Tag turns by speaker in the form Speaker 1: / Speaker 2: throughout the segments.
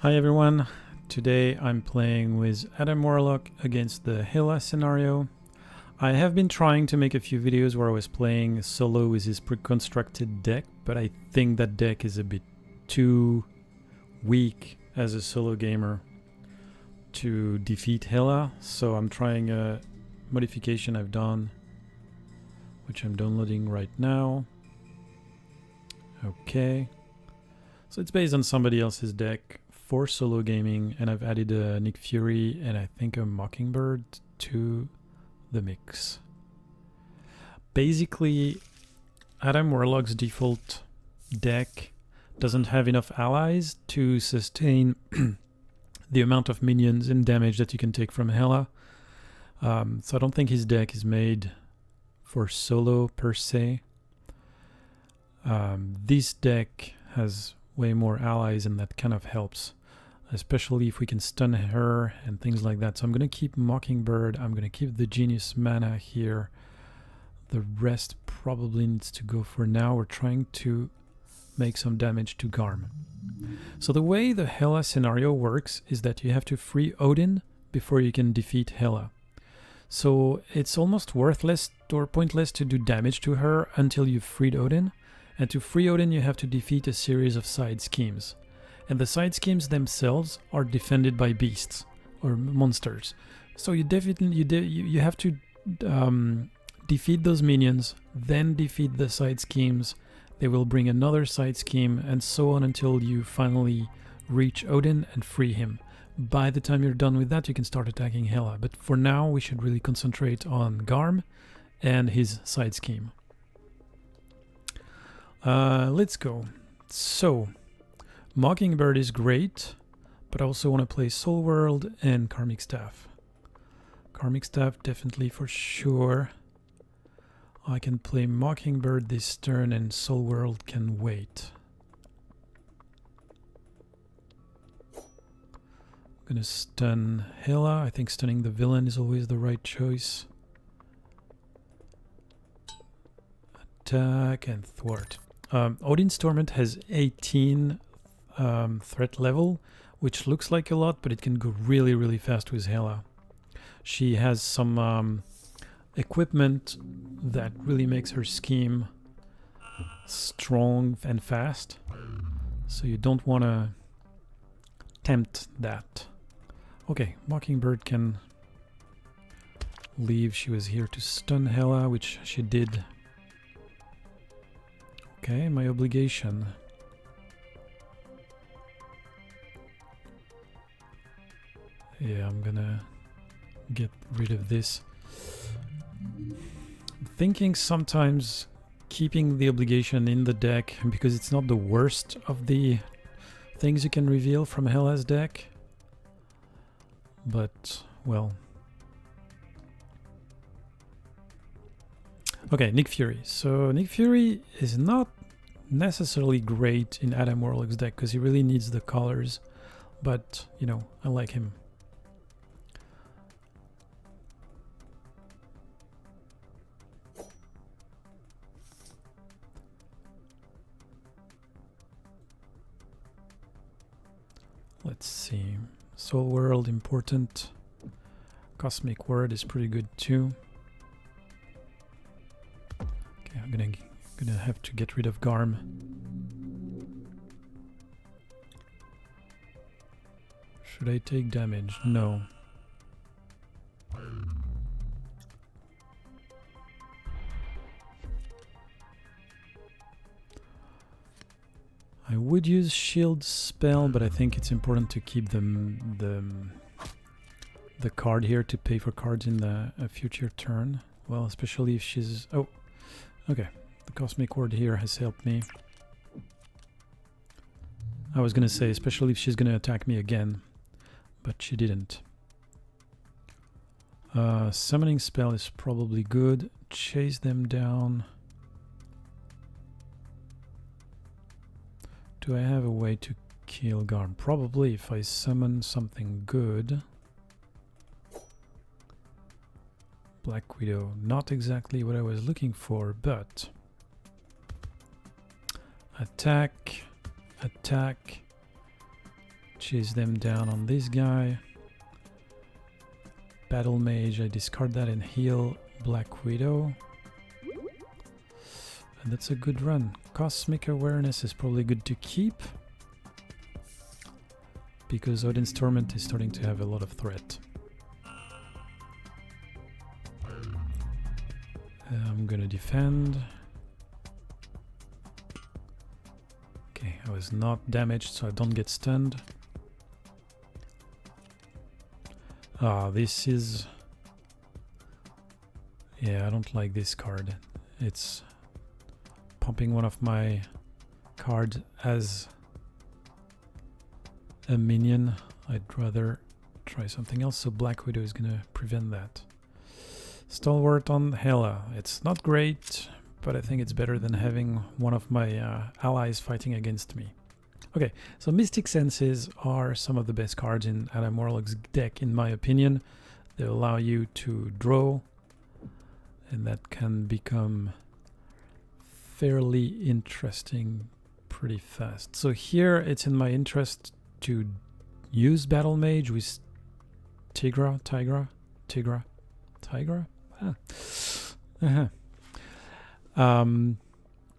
Speaker 1: Hi everyone, today I'm playing with Adam Warlock against the Hela scenario. I have been trying to make a few videos where I was playing solo with his pre-constructed deck, but I think that deck is a bit too weak as a solo gamer to defeat Hela, so I'm trying a modification I've done, which I'm downloading right now. Okay, so it's based on somebody else's deck for solo gaming, and I've added a Nick Fury and I think a Mockingbird to the mix. Basically, Adam Warlock's default deck doesn't have enough allies to sustain the amount of minions and damage that you can take from Hela. So I don't think his deck is made for solo per se. This deck has way more allies, and that kind of helps, especially if we can stun her and things like that. So I'm going to keep Mockingbird. I'm going to keep the Genius Mana here. The rest probably needs to go for now. We're trying to make some damage to Garm. So the way the Hela scenario works is that you have to free Odin before you can defeat Hela. So it's almost worthless or pointless to do damage to her until you've freed Odin. And to free Odin, you have to defeat a series of side schemes. And the side schemes themselves are defended by beasts or monsters. So you definitely you have to defeat those minions, then defeat the side schemes. They will bring another side scheme, and so on until you finally reach Odin and free him. By the time you're done with that, you can start attacking Hela. But for now, we should really concentrate on Garm and his side scheme. Let's go. So, Mockingbird is great, but I also want to play Soul World and Karmic Staff. Karmic Staff definitely for sure. I can play Mockingbird this turn and Soul World can wait. I'm gonna stun Hela. I think stunning the villain is always the right choice. Attack and thwart. Odin's Torment has 18 threat level, which looks like a lot, but it can go really, really fast with Hela. She has some equipment that really makes her scheme strong and fast, so you don't want to tempt that. Okay, Mockingbird can leave. She was here to stun Hela, which she did. Okay, my obligation. Yeah, I'm gonna get rid of this. I'm thinking sometimes keeping the obligation in the deck, because it's not the worst of the things you can reveal from Hela's deck. But, well. Okay, Nick Fury. So Nick Fury is not necessarily great in Adam Warlock's deck because he really needs the colors, but you know, I like him. Let's see. Soul World important. Cosmic Word is pretty good too. Okay, I'm gonna have to get rid of Garm. Should I take damage? No. I would use Shield Spell, but I think it's important to keep the card here to pay for cards in a future turn. Well, especially if she's... Oh, okay. The Cosmic Word here has helped me. I was gonna say, especially if she's gonna attack me again, but she didn't. Summoning Spell is probably good. Chase them down. Do I have a way to kill Garm? Probably if I summon something good. Black Widow, not exactly what I was looking for, but... Attack, attack, chase them down on this guy. Battle Mage, I discard that and heal Black Widow. And that's a good run. Cosmic Awareness is probably good to keep, because Odin's Torment is starting to have a lot of threat. I'm gonna defend. Okay, I was not damaged, so I don't get stunned. Ah, this is... Yeah, I don't like this card. It's pumping one of my cards as a minion. I'd rather try something else, so Black Widow is gonna prevent that. Stalwart on Hela. It's not great, but I think it's better than having one of my allies fighting against me. Okay, so Mystic Senses are some of the best cards in Adam Warlock's deck, in my opinion. They allow you to draw, and that can become fairly interesting pretty fast. So here it's in my interest to use Battle Mage with Tigra.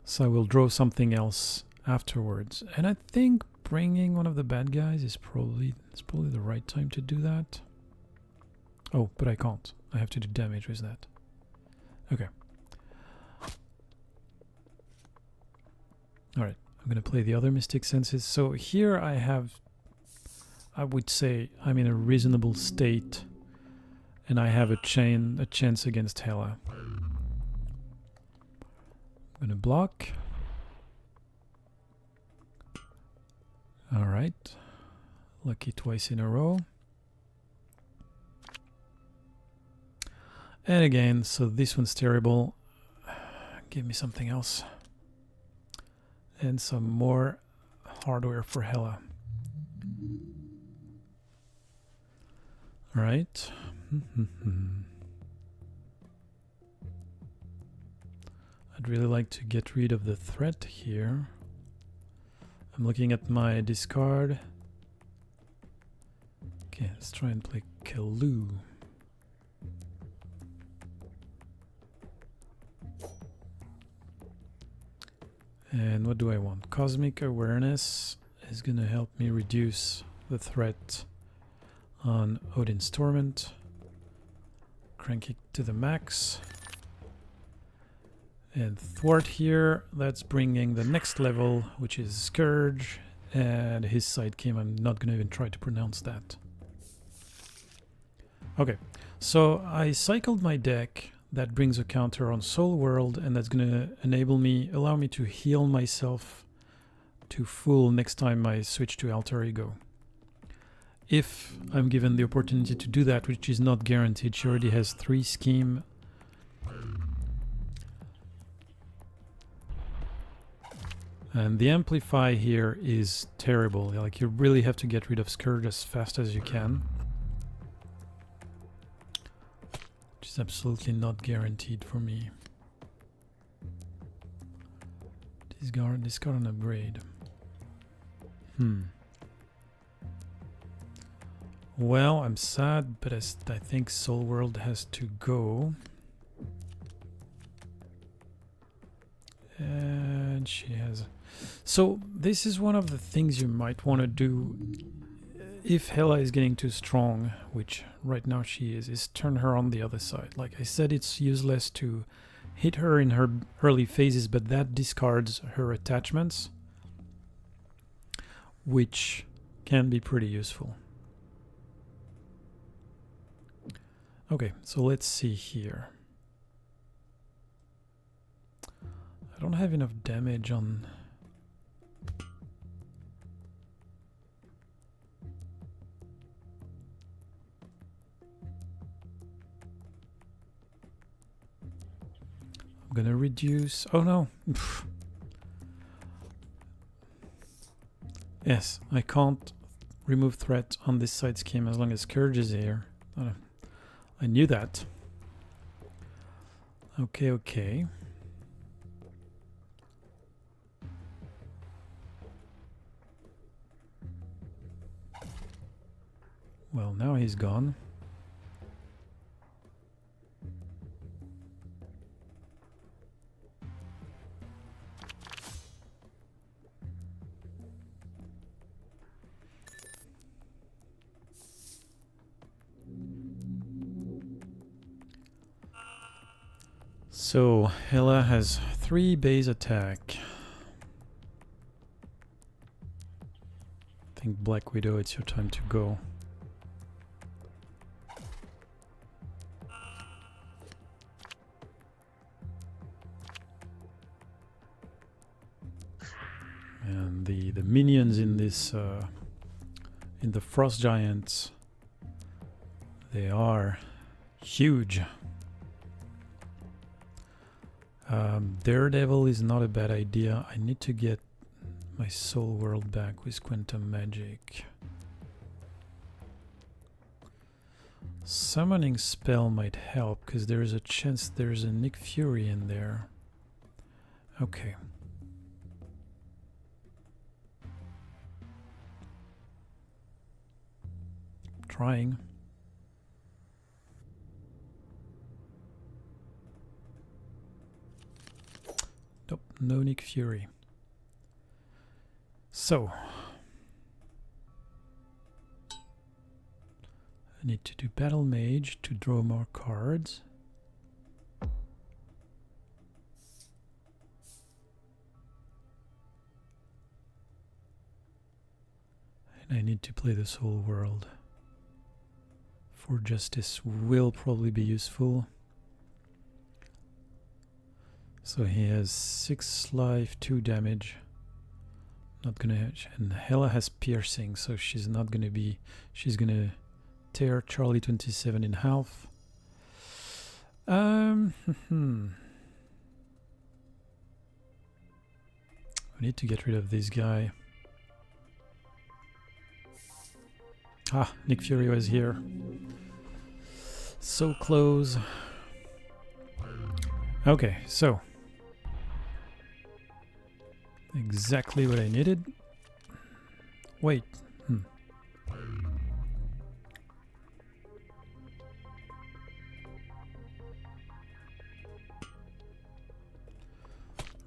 Speaker 1: So I will draw something else afterwards, and I think bringing one of the bad guys is probably the right time to do that. Oh, but I can't. I have to do damage with that. Okay. All right. I'm gonna play the other Mystic Senses. So here I would say I'm in a reasonable state, and I have a chance against Hela. I'm gonna block. All right, lucky twice in a row. And again, so this one's terrible. Give me something else. And some more hardware for Hela. All right. I'd really like to get rid of the threat here. I'm looking at my discard. Okay, let's try and play Kalu. And what do I want? Cosmic Awareness is going to help me reduce the threat on Odin's Torment. Crank it to the max. And Thwart here, that's bringing the next level, which is Scourge, and his side came. I'm not going to even try to pronounce that. Okay, so I cycled my deck. That brings a counter on Soul World, and that's going to allow me to heal myself to full next time I switch to Alter Ego. If I'm given the opportunity to do that, which is not guaranteed. She already has 3 scheme. And the Amplify here is terrible. Like, you really have to get rid of Scourge as fast as you can. Which is absolutely not guaranteed for me. Discard an upgrade. Well, I'm sad, but I think Soul World has to go. And she has... So this is one of the things you might want to do if Hela is getting too strong, which right now she is turn her on the other side. Like I said, it's useless to hit her in her early phases, but that discards her attachments, which can be pretty useful. Okay, so let's see here. I don't have enough damage on... I'm gonna reduce... Oh no! Yes, I can't remove threat on this side scheme as long as Scourge is here. I knew that. Okay, okay. Well, now he's gone. So, Hela has 3 base attack. I think Black Widow, it's your time to go. And the minions in this in the Frost Giants, they are huge. Daredevil is not a bad idea. I need to get my soul world back with quantum magic. Summoning spell might help because there is a chance there's a Nick Fury in there. Okay. Trying. Nope, no Nick Fury. So I need to do Battle Mage to draw more cards. And I need to play the Soul World. For Justice will probably be useful. So he has 6 life, 2 damage. Not gonna, and Hela has piercing, so she's not gonna be. She's gonna tear Charlie 27 in half. We need to get rid of this guy. Ah, Nick Fury was here. So close. Okay, so exactly what I needed. Wait.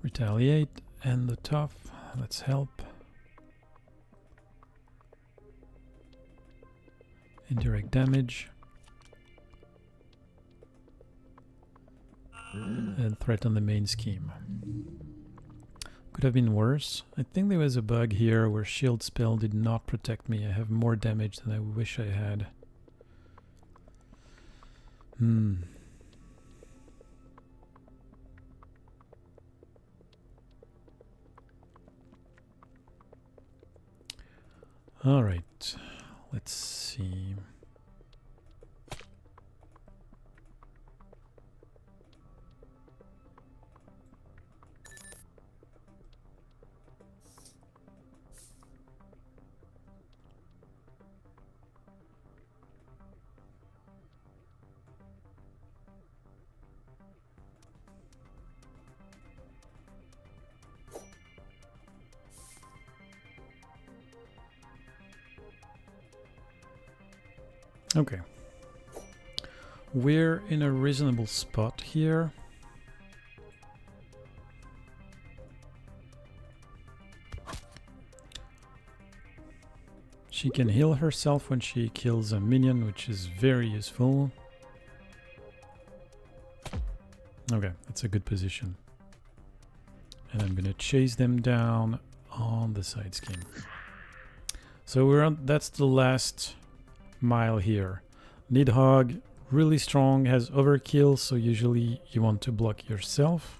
Speaker 1: Retaliate and the tough. Let's help. Indirect damage. And threat on the main scheme. Could have been worse. I think there was a bug here where shield spell did not protect me. I have more damage than I wish I had. All right. Let's see. Okay. We're in a reasonable spot here. She can heal herself when she kills a minion, which is very useful. Okay, that's a good position. And I'm gonna chase them down on the side scheme. So we're on, that's the last mile here. Nidhogg, really strong, has overkill, so usually you want to block yourself.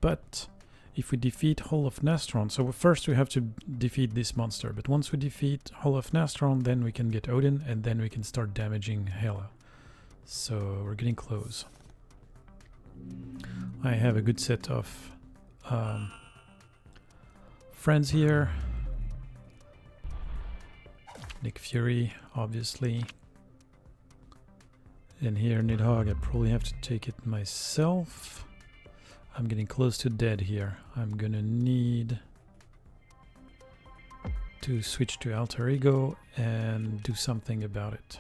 Speaker 1: But if we defeat Hall of Nastron, so first we have to defeat this monster, but once we defeat Hall of Nastron, then we can get Odin, and then we can start damaging Hela. So we're getting close. I have a good set of friends here. Nick Fury, obviously. And here, Nidhogg, I probably have to take it myself. I'm getting close to dead here. I'm gonna need to switch to alter ego and do something about it.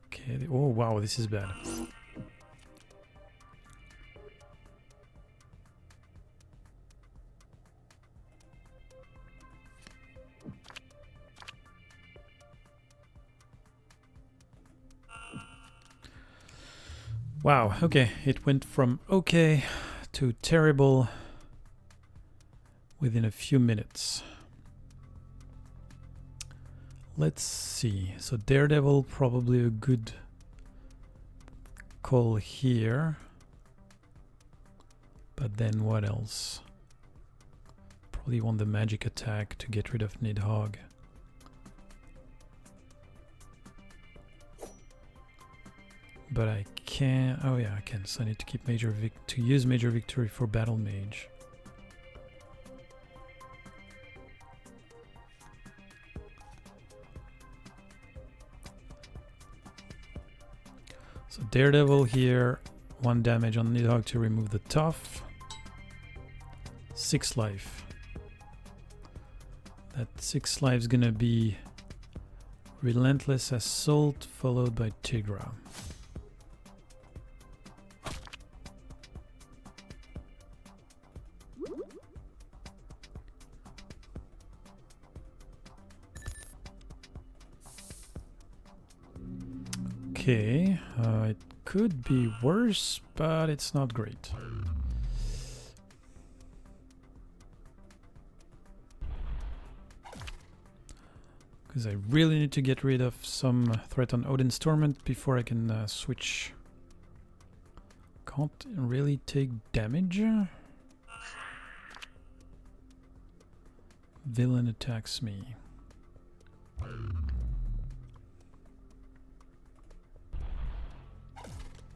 Speaker 1: Okay, oh wow, this is bad. Wow, okay, it went from okay to terrible within a few minutes. Let's see. So Daredevil, probably a good call here. But then what else? Probably want the magic attack to get rid of Nidhogg. But I can't. Oh yeah, I can. So I need to keep to use Major Victory for Battle Mage. So Daredevil here, 1 damage on Nidhogg to remove the tough. 6 life. That 6 life is gonna be Relentless Assault followed by Tigra. Okay, it could be worse, but it's not great. Because I really need to get rid of some threat on Odin's Torment before I can switch. Can't really take damage. Villain attacks me.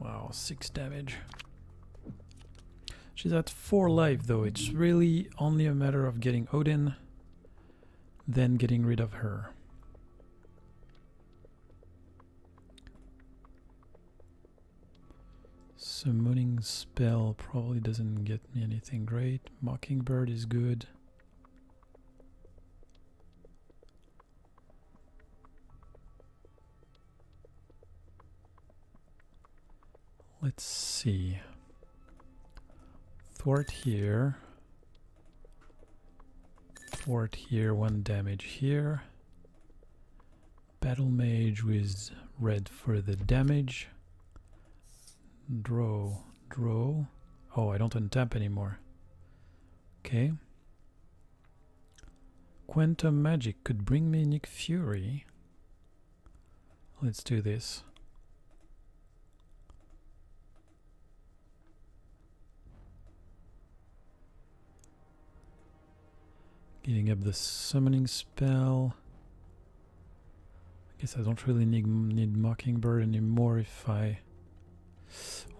Speaker 1: Wow, 6 damage. She's at 4 life though. It's really only a matter of getting Odin, then getting rid of her. Summoning spell probably doesn't get me anything great. Mockingbird is good. Let's see. Thwart here. Thwart here, 1 damage here. Battle Mage with red for the damage. Draw. Oh, I don't untap anymore. Okay. Quantum Magic could bring me Nick Fury. Let's do this. Getting up the summoning spell. I guess I don't really need Mockingbird anymore if I...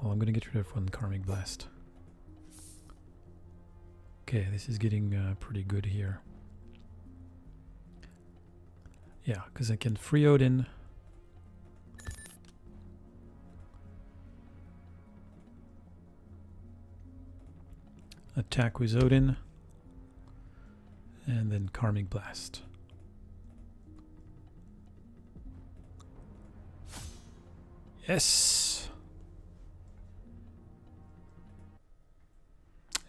Speaker 1: Well, I'm gonna get rid of 1 Karmic Blast. Okay, this is getting pretty good here. Yeah, because I can free Odin. Attack with Odin. And then Karmic Blast. Yes!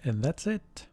Speaker 1: And that's it.